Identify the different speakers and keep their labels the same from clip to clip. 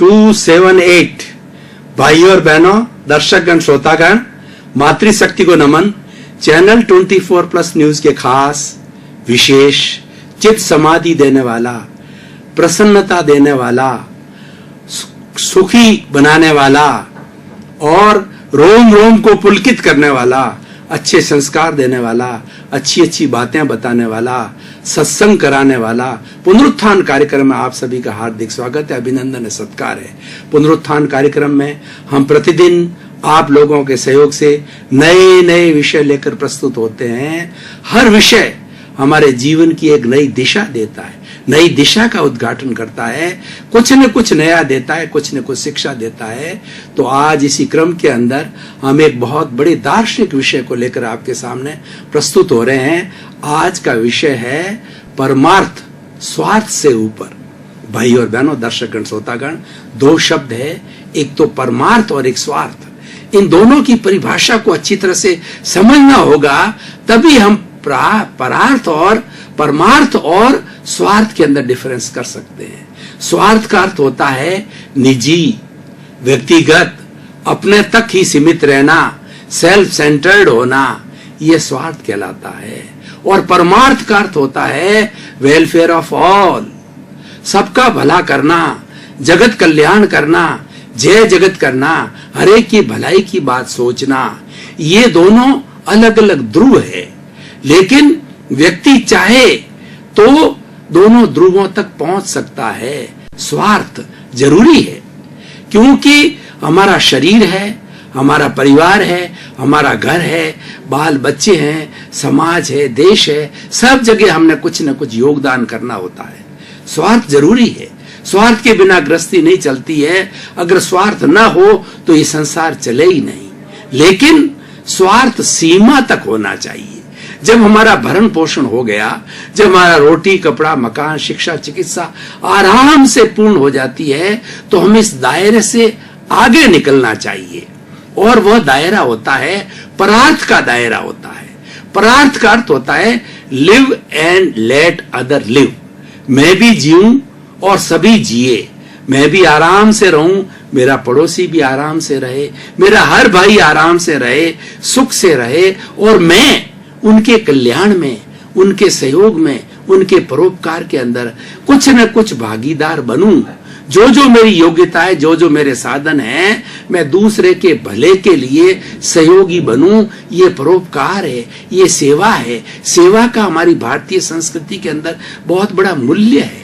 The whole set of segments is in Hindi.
Speaker 1: 278 भाई और बहनों, दर्शकगण, श्रोतागण, मातृशक्ति को नमन। चैनल 24+ न्यूज के खास विशेष चित्त समाधि देने वाला, प्रसन्नता देने वाला, सुखी बनाने वाला और रोम रोम को पुलकित करने वाला, अच्छे संस्कार देने वाला, अच्छी अच्छी बातें बताने वाला, सत्संग कराने वाला पुनरुत्थान कार्यक्रम में आप सभी का हार्दिक स्वागत है, अभिनंदन है, सत्कार है। पुनरुत्थान कार्यक्रम में हम प्रतिदिन आप लोगों के सहयोग से नए नए विषय लेकर प्रस्तुत होते हैं। हर विषय हमारे जीवन की एक नई दिशा देता है, नई दिशा का उद्घाटन करता है, कुछ न कुछ नया देता है, कुछ न कुछ शिक्षा देता है। तो आज इसी क्रम के अंदर हम एक बहुत बड़े दार्शनिक विषय को लेकर आपके सामने प्रस्तुत हो रहे हैं। आज का विषय है परमार्थ, स्वार्थ से ऊपर। भाई और बहनों, दर्शकगण, श्रोतागण, दो शब्द है, एक तो परमार्थ और एक स्वार्थ। इन दोनों की परिभाषा को अच्छी तरह से समझना होगा, तभी हम परार्थ और परमार्थ और स्वार्थ के अंदर डिफरेंस कर सकते हैं। स्वार्थ का अर्थ होता है निजी, व्यक्तिगत, अपने तक ही सीमित रहना, सेल्फ सेंटर्ड होना, यह स्वार्थ कहलाता है। और परमार्थ का अर्थ होता है वेलफेयर ऑफ ऑल, सबका भला करना, जगत कल्याण करना, जय जगत करना, हर एक की भलाई की बात सोचना। ये दोनों अलग अलग ध्रुव है, लेकिन व्यक्ति चाहे तो दोनों ध्रुवों तक पहुंच सकता है। स्वार्थ जरूरी है, क्योंकि हमारा शरीर है, हमारा परिवार है, हमारा घर है, बाल बच्चे हैं, समाज है, देश है, सब जगह हमने कुछ न कुछ योगदान करना होता है। स्वार्थ जरूरी है, स्वार्थ के बिना गृहस्थी नहीं चलती है। अगर स्वार्थ न हो तो ये संसार चले ही नहीं। लेकिन स्वार्थ सीमा तक होना चाहिए। जब हमारा भरण पोषण हो गया, जब हमारा रोटी, कपड़ा, मकान, शिक्षा, चिकित्सा आराम से पूर्ण हो जाती है, तो हमें इस दायरे से आगे निकलना चाहिए। और वह दायरा होता है परार्थ का दायरा होता है। परार्थ का अर्थ होता है live and let other live. मैं भी जीऊं और सभी जिए, मैं भी आराम से रहूं, मेरा पड़ोसी भी आराम से रहे, मेरा हर भाई आराम से रहे, सुख से रहे, और मैं उनके कल्याण में, उनके सहयोग में, उनके परोपकार के अंदर कुछ न कुछ भागीदार बनूं। जो जो मेरी योग्यता है, जो जो मेरे साधन हैं, मैं दूसरे के भले के लिए सहयोगी बनूं। ये परोपकार है, ये सेवा है। सेवा का हमारी भारतीय संस्कृति के अंदर बहुत बड़ा मूल्य है।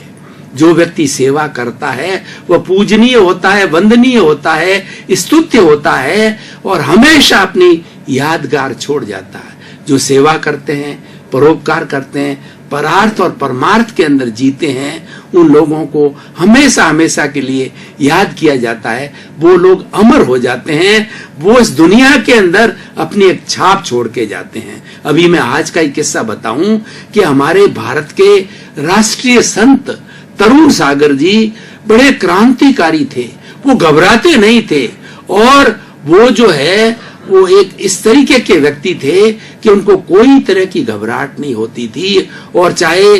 Speaker 1: जो व्यक्ति सेवा करता है वह पूजनीय होता है, वंदनीय होता है, स्तुत्य होता है और हमेशा अपनी यादगार छोड़ जाता है। जो सेवा करते हैं, परोपकार करते हैं, परार्थ और परमार्थ के अंदर जीते हैं, उन लोगों को हमेशा हमेशा के लिए याद किया जाता है। वो लोग अमर हो जाते हैं, वो इस दुनिया के अंदर अपनी एक छाप छोड़ के जाते हैं। अभी मैं आज का एक किस्सा बताऊं कि हमारे भारत के राष्ट्रीय संत तरुण सागर जी बड़े क्रांतिकारी थे। वो घबराते नहीं थे, और वो जो है वो एक इस तरीके के व्यक्ति थे कि उनको कोई तरह की घबराहट नहीं होती थी। और चाहे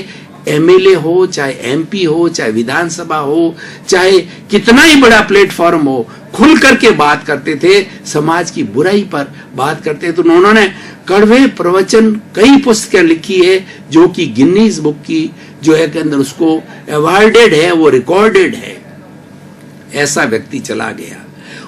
Speaker 1: एमएलए हो, चाहे एमपी हो, चाहे विधानसभा हो, चाहे कितना ही बड़ा प्लेटफॉर्म हो, खुल करके बात करते थे, समाज की बुराई पर बात करते थे। तो उन्होंने कड़वे प्रवचन कई पुस्तकें लिखी है, जो कि गिनीज बुक की जो है के अंदर उसको अवार्डेड है, वो रिकॉर्डेड है। ऐसा व्यक्ति चला गया।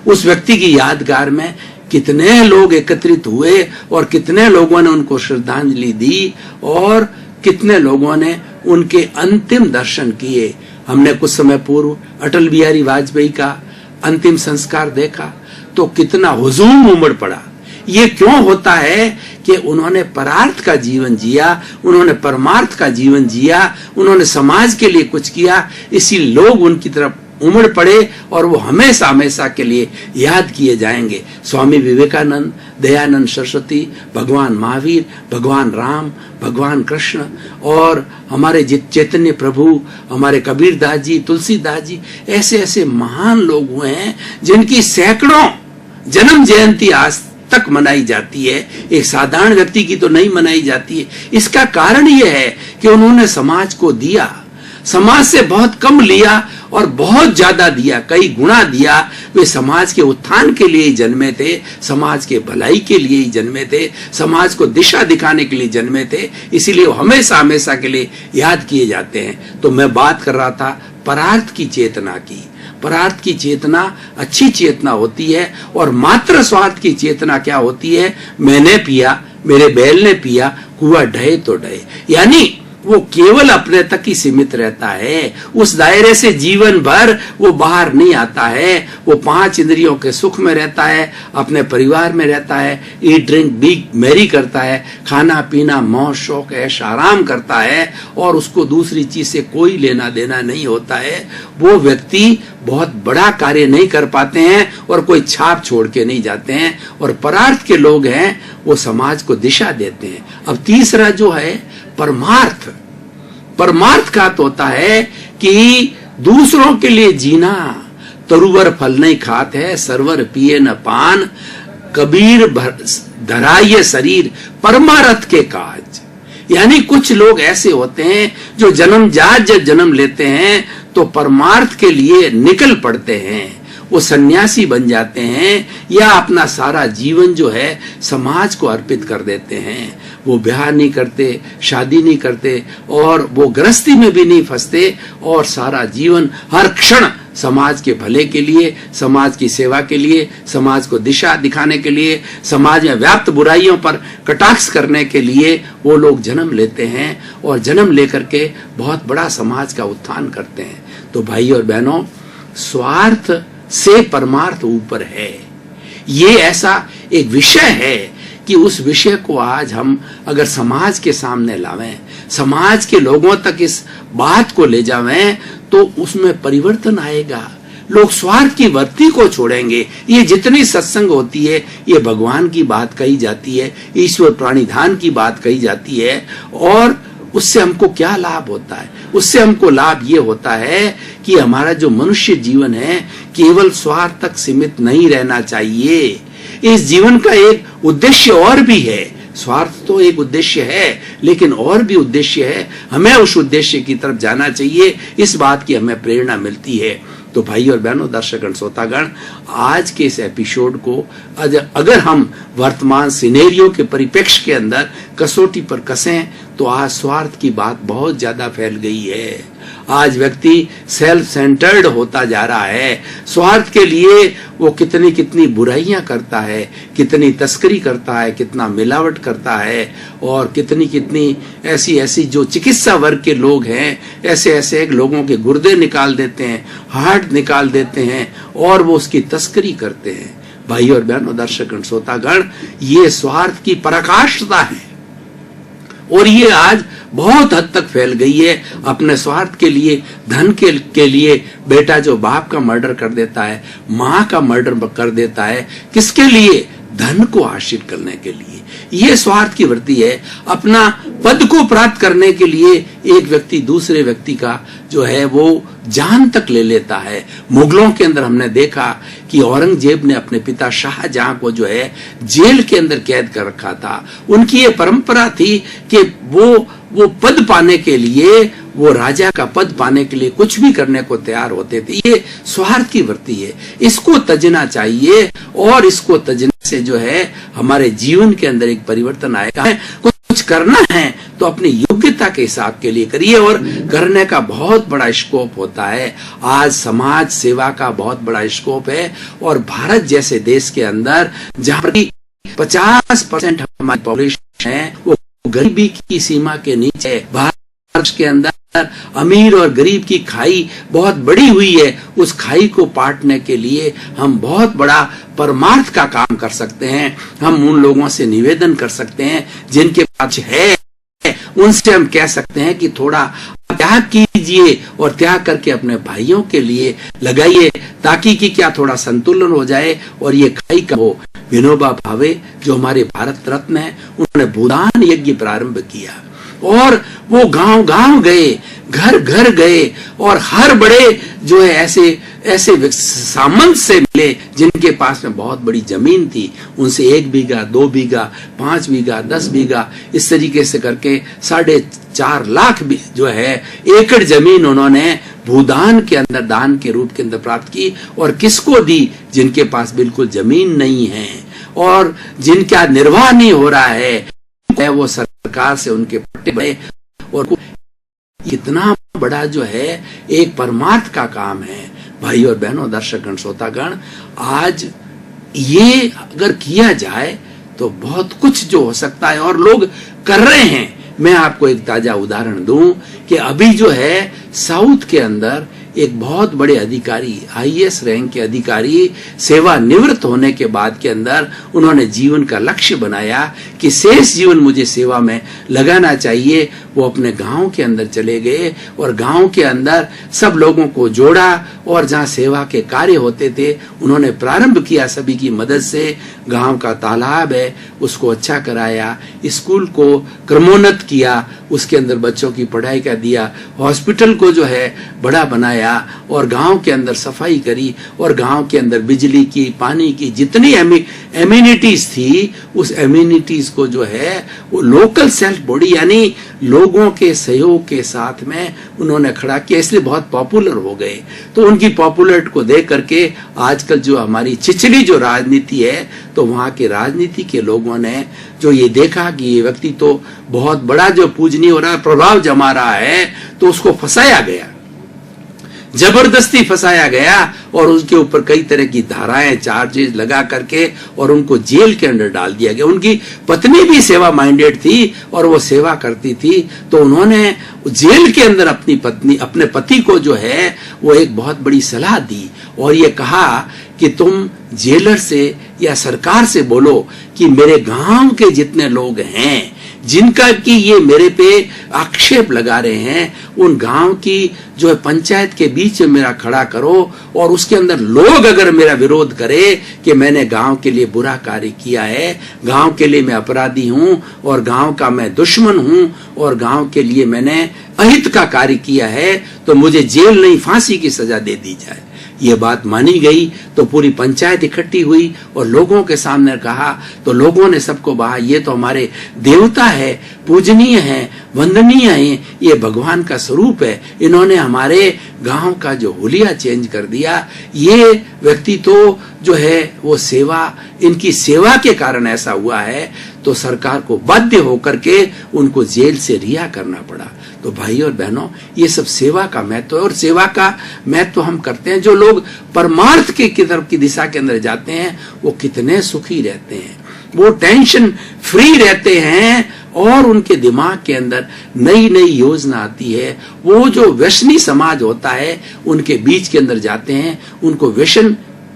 Speaker 1: उस व्यक्ति की यादगार में कितने लोग एकत्रित हुए और कितने लोगों ने उनको श्रद्धांजलि दी और कितने लोगों ने उनके अंतिम दर्शन किए। हमने कुछ समय पूर्व अटल बिहारी वाजपेयी का अंतिम संस्कार देखा तो कितना हुजूम उमड़ पड़ा। ये क्यों होता है कि उन्होंने परार्थ का जीवन जिया, उन्होंने परमार्थ का जीवन जिया, उन्होंने समाज के लिए कुछ किया, इसी लोग उनकी तरफ उमड़ पड़े और वो हमेशा हमेशा के लिए याद किए जाएंगे। स्वामी विवेकानंद, दयानंद सरस्वती, भगवान महावीर, भगवान राम, भगवान कृष्ण और हमारे चैतन्य प्रभु, हमारे कबीरदास जी, तुलसीदास जी, ऐसे ऐसे महान लोग हुए हैं जिनकी सैकड़ों जन्म जयंती आज तक मनाई जाती है। एक साधारण व्यक्ति की तो नहीं मनाई जाती है। इसका कारण यह है कि उन्होंने समाज को दिया, समाज से बहुत कम लिया और बहुत ज्यादा दिया, कई गुना दिया। वे समाज के उत्थान के लिए ही जन्मे थे, समाज के भलाई के लिए ही जन्मे थे, समाज को दिशा दिखाने के लिए जन्मे थे, इसीलिए वो हमेशा हमेशा के लिए याद किए जाते हैं। तो मैं बात कर रहा था परार्थ की चेतना की। परार्थ की चेतना अच्छी चेतना होती है, और मात्र स्वार्थ की चेतना क्या होती है? मैंने पिया, मेरे बैल ने पिया, कुआं ढहे तो ढहे। यानी वो केवल अपने तक ही सीमित रहता है, उस दायरे से जीवन भर वो बाहर नहीं आता है। वो 5 इंद्रियों के सुख में रहता है, अपने परिवार में रहता है, ईट ड्रिंक बी मैरी करता है, खाना पीना मौज शौक ऐश आराम करता है, और उसको दूसरी चीज से कोई लेना देना नहीं होता है। वो व्यक्ति बहुत बड़ा कार्य नहीं कर पाते हैं और कोई छाप छोड़ के नहीं जाते हैं। और परार्थ के लोग हैं, वो समाज को दिशा देते हैं। अब तीसरा जो है परमार्थ। परमार्थ का तो होता है कि दूसरों के लिए जीना। तरुवर फल नहीं खात है, सरवर पिए न पान, कबीर धरा ये शरीर, परमार्थ के काज। यानी कुछ लोग ऐसे होते हैं जो जन्मजात जब जन्म लेते हैं तो परमार्थ के लिए निकल पड़ते हैं, वो सन्यासी बन जाते हैं, या अपना सारा जीवन जो है समाज को अर्पित कर देते हैं। वो ब्याह नहीं करते, शादी नहीं करते, और वो गृहस्थी में भी नहीं फंसते, और सारा जीवन हर क्षण समाज के भले के लिए, समाज की सेवा के लिए, समाज को दिशा दिखाने के लिए, समाज में व्याप्त बुराइयों पर कटाक्ष करने के लिए वो लोग जन्म लेते हैं, और जन्म लेकर के बहुत बड़ा समाज का उत्थान करते हैं। तो भाई और बहनों, स्वार्थ से परमार्थ ऊपर है। ये ऐसा एक विषय है कि उस विषय को आज हम अगर समाज के सामने लावें, समाज के लोगों तक इस बात को ले जावें, तो उसमें परिवर्तन आएगा। लोग स्वार्थ की वृत्ति को छोड़ेंगे। ये जितनी सत्संग होती है, ये भगवान की बात कही जाती है, ईश्वर प्राणिधान की बात कही जाती है, और उससे हमको क्या लाभ होता है? उससे हमको लाभ ये होता है कि हमारा जो मनुष्य जीवन है केवल स्वार्थ तक सीमित नहीं रहना चाहिए। इस जीवन का एक उद्देश्य और भी है। स्वार्थ तो एक उद्देश्य है, लेकिन और भी उद्देश्य है। हमें उस उद्देश्य की तरफ जाना चाहिए, इस बात की हमें प्रेरणा मिलती है। तो भाई और बहनों, दर्शकगण, श्रोतागण, आज के इस एपिसोड को अगर हम वर्तमान सिनेरियो के परिप्रेक्ष्य के अंदर कसौटी पर कसें, तो आज स्वार्थ की बात बहुत ज्यादा फैल गई है। आज व्यक्ति सेल्फ सेंटर्ड होता जा रहा है। स्वार्थ के लिए वो कितनी कितनी बुराइयां करता है, कितनी तस्करी करता है, कितना मिलावट करता है, और कितनी कितनी ऐसी ऐसी जो चिकित्सा वर्ग के लोग हैं, ऐसे ऐसे लोगों के गुर्दे निकाल देते हैं, हार्ट निकाल देते हैं, और वो उसकी तस्करी करते हैं। भाई और बहनों, दर्शकगण, श्रोतागण, ये स्वार्थ की पराकाष्ठता है, और ये आज बहुत हद तक फैल गई है। अपने स्वार्थ के लिए, धन के लिए बेटा जो बाप का मर्डर कर देता है, माँ का मर्डर कर देता है, किसके लिए? धन को हासिल करने के लिए। ये स्वार्थ की वृत्ति है। अपना पद को प्राप्त करने के लिए एक व्यक्ति दूसरे व्यक्ति का जो है वो जान तक ले लेता है। मुगलों के अंदर हमने देखा कि औरंगजेब ने अपने पिता शाहजहां को जो है जेल के अंदर कैद कर रखा था। उनकी ये परंपरा थी कि वो पद पाने के लिए, वो राजा का पद पाने के लिए कुछ भी करने को तैयार होते थे। ये स्वार्थ की वृत्ति है, इसको तजना चाहिए, और इसको तजने से जो है हमारे जीवन के अंदर एक परिवर्तन आएगा। कुछ करना है तो अपनी योग्यता के हिसाब के लिए करिए, और करने का बहुत बड़ा स्कोप होता है। आज समाज सेवा का बहुत बड़ा स्कोप है, और भारत जैसे देश के अंदर जहाँ पर 50% हमारी पॉपुलेशन है वो गरीबी की सीमा के नीचे है। भारत के अंदर अमीर और गरीब की खाई बहुत बड़ी हुई है। उस खाई को पाटने के लिए हम बहुत बड़ा परमार्थ का काम कर सकते हैं। हम उन लोगों से निवेदन कर सकते हैं जिनके पास है, उनसे हम कह सकते हैं कि थोड़ा त्याग कीजिए, और त्याग करके अपने भाइयों के लिए लगाइए, ताकि कि क्या थोड़ा संतुलन हो जाए और ये खाई का हो। विनोबा भावे जो हमारे भारत रत्न है, उन्होंने भूदान यज्ञ प्रारंभ किया, और वो गांव गांव गए, घर घर गए, और हर बड़े जो है ऐसे ऐसे सामंत से मिले जिनके पास में बहुत बड़ी जमीन थी, उनसे 1 बीघा, 2 बीघा, 5 बीघा, 10 बीघा, इस तरीके से करके 4.5 लाख जो है एकड़ जमीन उन्होंने भूदान के अंदर, दान के रूप के अंदर प्राप्त की। और किसको दी? जिनके पास बिल्कुल जमीन नहीं है और जिनका निर्वाह नहीं हो रहा है, वो सरकार से उनके पट्टे बने। और कितना बड़ा जो है एक परमार्थ का काम है भाई और बहनों, दर्शकगण, श्रोतागण। आज ये अगर किया जाए तो बहुत कुछ जो हो सकता है और लोग कर रहे हैं। मैं आपको एक ताजा उदाहरण दूं कि अभी जो है साउथ के अंदर एक बहुत बड़े अधिकारी, आईएएस रैंक के अधिकारी, सेवा निवृत्त होने के बाद के अंदर उन्होंने जीवन का लक्ष्य बनाया कि शेष जीवन मुझे सेवा में लगाना चाहिए। वो अपने गांव के अंदर चले गए और गांव के अंदर सब लोगों को जोड़ा और जहां सेवा के कार्य होते थे उन्होंने प्रारंभ किया सभी की मदद से। गांव का तालाब है उसको अच्छा कराया, स्कूल को क्रमोन्नत किया, उसके अंदर बच्चों की पढ़ाई का दिया, हॉस्पिटल को जो है बड़ा बनाया और गांव के अंदर सफाई करी और गांव के अंदर बिजली की, पानी की जितनी एम्यूनिटीज थी, उस एम्यूनिटीज को जो है वो लोकल सेल्फ बॉडी यानी लोगों के सहयोग के साथ में उन्होंने खड़ा किया, इसलिए बहुत पॉपुलर हो गए। तो उनकी पॉपुलरिटी को देख करके आजकल जो हमारी छिछली जो राजनीति है, तो वहां के राजनीति के लोगों ने जो ये देखा कि ये व्यक्ति तो बहुत बड़ा जो पूजनीय हो रहा है, प्रभाव जमा रहा है, तो उसको फंसाया गया, जबरदस्ती फंसाया गया और उसके ऊपर कई तरह की धाराएं, चार्जेस लगा करके और उनको जेल के अंदर डाल दिया गया। उनकी पत्नी भी सेवा माइंडेड थी और वो सेवा करती थी, तो उन्होंने जेल के अंदर अपने पति को जो है वो एक बहुत बड़ी सलाह दी और ये कहा कि तुम जेलर से या सरकार से बोलो कि मेरे गांव के जितने लोग हैं जिनका कि ये मेरे पे आक्षेप लगा रहे हैं, उन गांव की जो है पंचायत के बीच में मेरा खड़ा करो और उसके अंदर लोग अगर मेरा विरोध करे कि मैंने गांव के लिए बुरा कार्य किया है, गांव के लिए मैं अपराधी हूं और गांव का मैं दुश्मन हूं और गांव के लिए मैंने अहित का कार्य किया है, तो मुझे जेल नहीं फांसी की सजा दे दी जाए। ये बात मानी गई तो पूरी पंचायत इकट्ठी हुई और लोगों के सामने कहा, तो लोगों ने सबको कहा ये तो हमारे देवता है, पूजनीय है, वंदनीय है, ये भगवान का स्वरूप है, इन्होंने हमारे गांव का जो हुलिया चेंज कर दिया। ये व्यक्ति तो जो है वो सेवा, इनकी सेवा के कारण ऐसा हुआ है, तो सरकार को बाध्य होकर के उनको जेल से रिहा करना पड़ा। तो भाई और बहनों, ये सब सेवा का महत्व है और सेवा का महत्व हम करते हैं। जो लोग परमार्थ की तरफ की दिशा के अंदर जाते हैं वो कितने सुखी रहते हैं, वो टेंशन फ्री रहते हैं और उनके दिमाग के अंदर नई नई योजना आती है। वो जो व्यसनी समाज होता है उनके बीच के अंदर जाते हैं, उनको व्यसन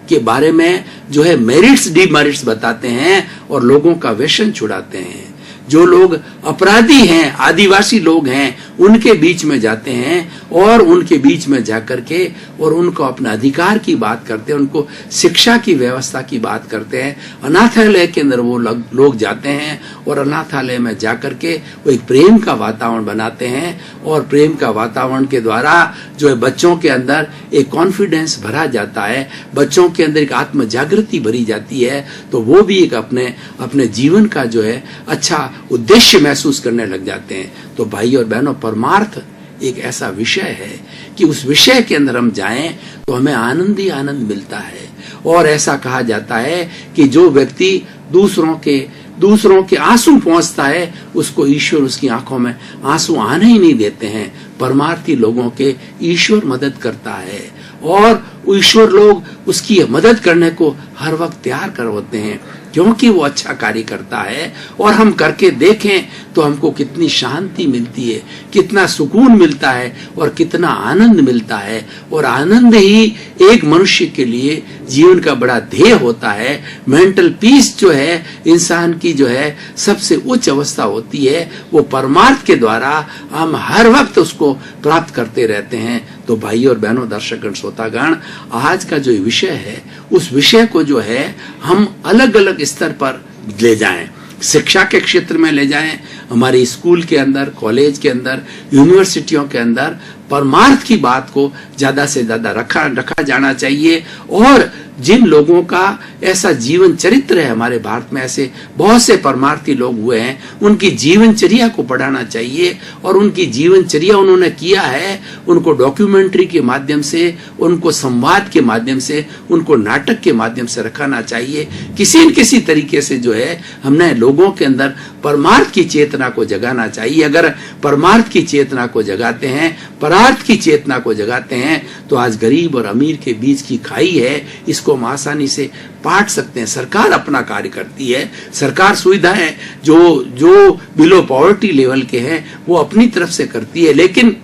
Speaker 1: के बारे में जो है मेरिट्स डिमेरिट्स बताते हैं और लोगों का व्यसन छुड़ाते हैं। जो लोग अपराधी हैं, आदिवासी लोग हैं, उनके बीच में जाते हैं और उनके बीच में जाकर के और उनको अपना अधिकार की बात करते हैं, उनको शिक्षा की व्यवस्था की बात करते हैं। अनाथालय के अंदर वो लोग जाते हैं और अनाथालय में जाकर के वो एक प्रेम का वातावरण बनाते हैं और प्रेम का वातावरण के द्वारा जो है बच्चों के अंदर एक कॉन्फिडेंस भरा जाता है, बच्चों के अंदर एक आत्म जागृति भरी जाती है, तो वो भी एक अपने जीवन का जो है अच्छा उद्देश्य महसूस करने लग जाते हैं। तो भाई और बहनों, परमार्थ एक ऐसा विषय है कि उस विषय के अंदर हम जाएं तो हमें आनंद ही आनंद मिलता है। और ऐसा कहा जाता है कि जो व्यक्ति दूसरों के आंसू पहुंचता है उसको ईश्वर उसकी आंखों में आंसू आने ही नहीं देते हैं। परमार्थी लोगों के ईश्वर मदद करता है और ईश्वर लोग उसकी मदद करने को हर वक्त तैयार कर होते हैं, क्योंकि वो अच्छा कार्य करता है। और हम करके देखें तो हमको कितनी शांति मिलती है, कितना सुकून मिलता है और कितना आनंद मिलता है। और आनंद ही एक मनुष्य के लिए जीवन का बड़ा ध्येय होता है। मेंटल पीस जो है इंसान की जो है सबसे उच्च अवस्था होती है, वो परमार्थ के द्वारा हम हर वक्त उसको प्राप्त करते रहते हैं। तो भाई और बहनों, दर्शकगण, श्रोतागण, आज का जो विषय है उस विषय को जो है हम अलग अलग स्तर पर ले जाएं शिक्षा के क्षेत्र में ले जाएं, हमारे स्कूल के अंदर, कॉलेज के अंदर, यूनिवर्सिटियों के अंदर परमार्थ की बात को ज्यादा से ज्यादा रखा जाना चाहिए। और जिन लोगों का ऐसा जीवन चरित्र है, हमारे भारत में ऐसे बहुत से परमार्थी लोग हुए हैं, उनकी जीवनचर्या को पढ़ाना चाहिए। और उनकी जीवनचर्या उन्होंने किया है, उनको डॉक्यूमेंट्री के माध्यम से, उनको संवाद के माध्यम से, उनको नाटक के माध्यम से रखाना चाहिए। किसी न किसी तरीके से जो है हमने लोगों के अंदर परमार्थ की चेतना को जगाना चाहिए। अगर परमार्थ की चेतना को जगाते हैं, परार्थ की चेतना को जगाते हैं, तो आज गरीब और अमीर के बीच की खाई है, इसको हम आसानी से पाट सकते हैं। सरकार अपना कार्य करती है, सरकार सुविधाएं जो बिलो पॉवर्टी लेवल के हैं वो अपनी तरफ से करती है, लेकिन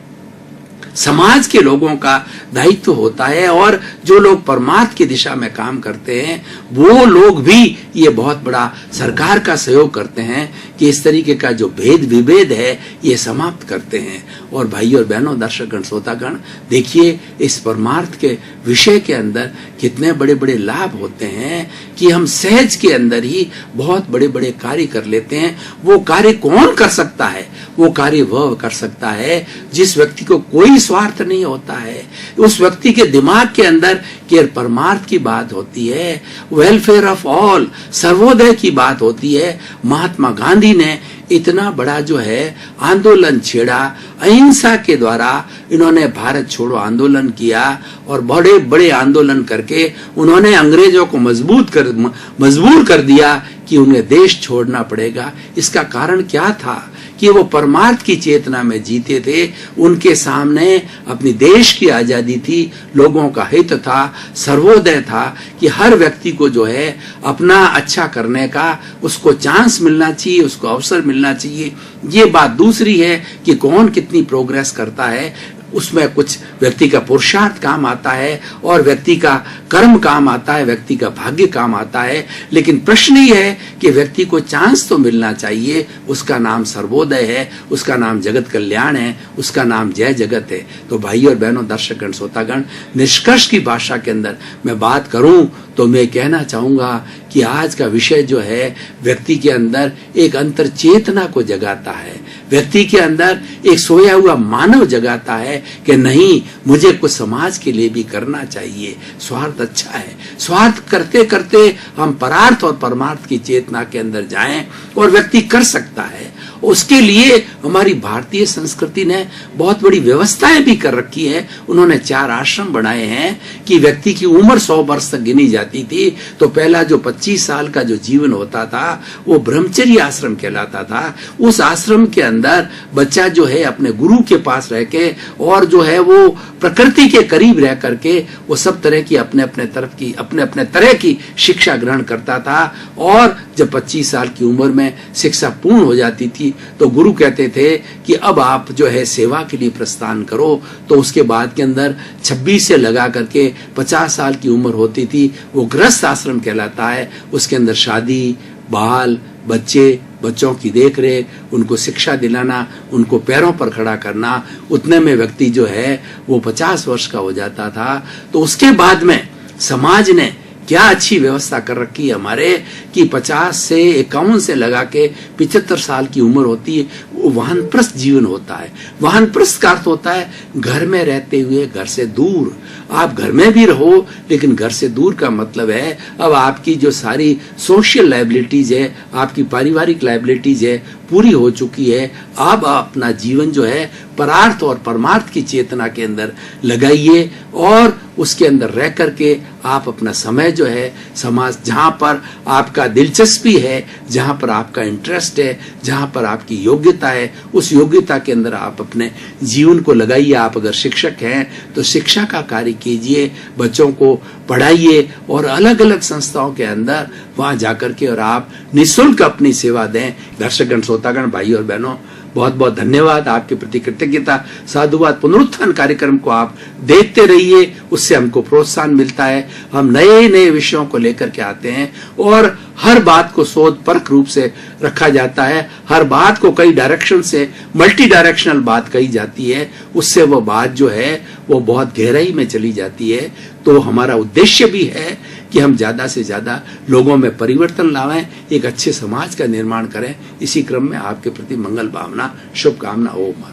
Speaker 1: समाज के लोगों का दायित्व होता है। और जो लोग परमार्थ की दिशा में काम करते हैं वो लोग भी ये बहुत बड़ा सरकार का सहयोग करते हैं कि इस तरीके का जो भेद विभेद है ये समाप्त करते हैं। और भाइयों और बहनों, दर्शकगण, श्रोतागण, देखिए इस परमार्थ के विषय के अंदर कितने बड़े बड़े लाभ होते हैं कि हम सहज के अंदर ही बहुत बड़े बड़े कार्य कर लेते हैं। वो कार्य कौन कर सकता है? वो कार्य वह कर सकता है जिस व्यक्ति को कोई स्वार्थ नहीं होता है, उस व्यक्ति के दिमाग के अंदर केवल परमार्थ की बात होती है, वेलफेयर ऑफ ऑल, सर्वोदय की बात होती है। महात्मा गांधी ने इतना बड़ा जो है आंदोलन छेड़ा, अहिंसा के द्वारा इन्होंने भारत छोड़ो आंदोलन किया और बड़े बड़े आंदोलन करके उन्होंने अंग्रेजों को मजबूर कर दिया कि उन्हें देश छोड़ना पड़ेगा। इसका कारण क्या था कि वो परमार्थ की चेतना में जीते थे। उनके सामने अपनी देश की आजादी थी, लोगों का हित था, सर्वोदय था कि हर व्यक्ति को जो है अपना अच्छा करने का उसको चांस मिलना चाहिए, उसको अवसर मिलना चाहिए। ये बात दूसरी है कि कौन कितनी प्रोग्रेस करता है, उसमें कुछ व्यक्ति का पुरुषार्थ काम आता है और व्यक्ति का कर्म काम आता है, व्यक्ति का भाग्य काम आता है। लेकिन प्रश्न ये है कि व्यक्ति को चांस तो मिलना चाहिए। उसका नाम सर्वोदय है, उसका नाम जगत कल्याण है, उसका नाम जय जगत है। तो भाइयों और बहनों, दर्शकगण, श्रोतागण, निष्कर्ष की भाषा के अंदर मैं बात करूं तो मैं कहना चाहूंगा कि आज का विषय जो है व्यक्ति के अंदर एक अंतर चेतना को जगाता है, व्यक्ति के अंदर एक सोया हुआ मानव जगाता है कि नहीं, मुझे कुछ समाज के लिए भी करना चाहिए। स्वार्थ अच्छा है, स्वार्थ करते करते हम परार्थ और परमार्थ की चेतना के अंदर जाएं और व्यक्ति कर सकता है। उसके लिए हमारी भारतीय संस्कृति ने बहुत बड़ी व्यवस्थाएं भी कर रखी है। उन्होंने 4 आश्रम बनाए हैं कि व्यक्ति की उम्र 100 वर्ष तक गिनी जाती थी, तो पहला जो 25 साल का जो जीवन होता था वो ब्रह्मचर्य आश्रम कहलाता था। उस आश्रम के अंदर बच्चा जो है अपने गुरु के पास रह के और जो है वो प्रकृति के करीब रह करके वो सब तरह की अपने अपने तरह की शिक्षा ग्रहण करता था। और जब 25 साल की उम्र में शिक्षा पूर्ण हो जाती थी तो गुरु कहते थे कि अब आप जो है सेवा के लिए प्रस्थान करो। तो उसके बाद के अंदर 26 से लगा करके 50 साल की उम्र होती थी, वो गृहस्थ आश्रम कहलाता है। उसके अंदर शादी, बाल बच्चों की देखरेख, उनको शिक्षा दिलाना, उनको पैरों पर खड़ा करना, उतने में व्यक्ति जो है वो 50 वर्ष का हो जाता था। तो उसके बाद में समाज ने क्या अच्छी व्यवस्था कर रखी है हमारे कि 50 से 51 से लगा के 75 साल की उम्र होती है, वो वानप्रस्थ जीवन होता है। वानप्रस्थ का अर्थ होता है घर में रहते हुए घर से दूर। आप घर में भी रहो लेकिन घर से दूर का मतलब है अब आपकी जो सारी सोशल लायबिलिटीज है, आपकी पारिवारिक लायबिलिटीज है, पूरी हो चुकी है। अब अपना जीवन जो है परार्थ और परमार्थ की चेतना के अंदर लगाइए और उसके अंदर रह करके आप अपना समय जो है समाज, जहां पर आपका दिलचस्पी है, जहां पर आपका इंटरेस्ट है, जहां पर आपकी योग्यता है, उस योग्यता के अंदर आप अपने जीवन को लगाइए। आप अगर शिक्षक हैं तो शिक्षा का कार्य कीजिए, बच्चों को पढ़ाइए और अलग अलग संस्थाओं के अंदर वहां जाकर के और आप निःशुल्क अपनी सेवा दें। दर्शकगण, श्रोतागण, भाई और बहनों, बहुत बहुत धन्यवाद। आपके प्रति कृतज्ञता, साधुवाद। पुनरुत्थान कार्यक्रम को आप देखते रहिए, उससे हमको प्रोत्साहन मिलता है। हम नए नए विषयों को लेकर के आते हैं और हर बात को शोध परख रूप से रखा जाता है। हर बात को कई डायरेक्शन से मल्टी डायरेक्शनल बात कही जाती है, उससे वो बात जो है वो बहुत गहराई में चली जाती है। तो हमारा उद्देश्य भी है कि हम ज्यादा से ज्यादा लोगों में परिवर्तन लावें, एक अच्छे समाज का निर्माण करें। इसी क्रम में आपके प्रति मंगल भावना, शुभकामना ओम।